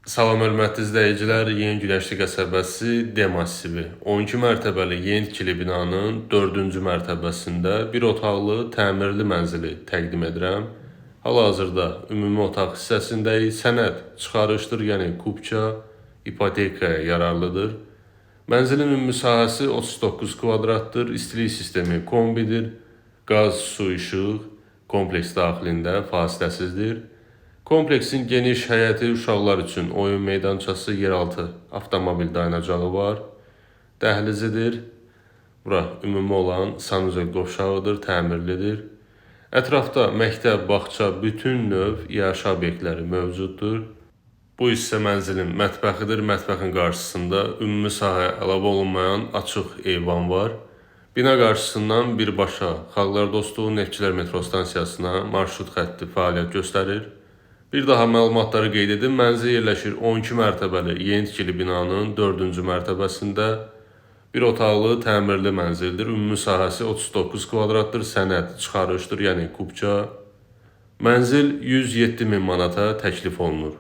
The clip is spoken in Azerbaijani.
Salam hörmətli izləyicilər, Yeni Güləşli qəsəbəsi D massivi 12 mərtəbəli yeni tikili binanın 4-cü mərtəbəsində bir otaqlı təmirli mənzili təqdim edirəm. Hal-hazırda ümumi otaq hissəsindəyik. Sənəd çıxarışdır, yəni kupça, ipotekaya yararlıdır. Mənzilin ümumi sahəsi 39 kvadratdır. İstilik sistemi kombidir. Qaz, su, işıq kompleks daxilində fasiləsizdir. Kompleksin geniş həyəti, uşaqlar üçün oyun meydançası, yeraltı avtomobil dayanacağı var. Dəhlizidir. Bura ümumi olan sanuzel qovşağıdır, təmirlidir. Ətrafda məktəb, bağça, bütün növ yaşayış obyektləri mövcuddur. Bu hissə mənzilin mətbəxidir. Mətbəxin qarşısında ümumi sahəyə əlavə olunmayan açıq eyvan var. Bina qarşısından birbaşa Xalqlar Dostluğu Neftçilər metro stansiyasına marşrut xətti fəaliyyət göstərir. Bir daha məlumatları qeyd edim. Mənzil yerləşir 12 mərtəbəli yeni tikili binanın 4-cü mərtəbəsində. Bir otaqlı təmirli mənzildir. Ümumi sahəsi 39 kvadratdır. Sənəd çıxarışdır, yəni kupça. Mənzil 107 min manata təklif olunur.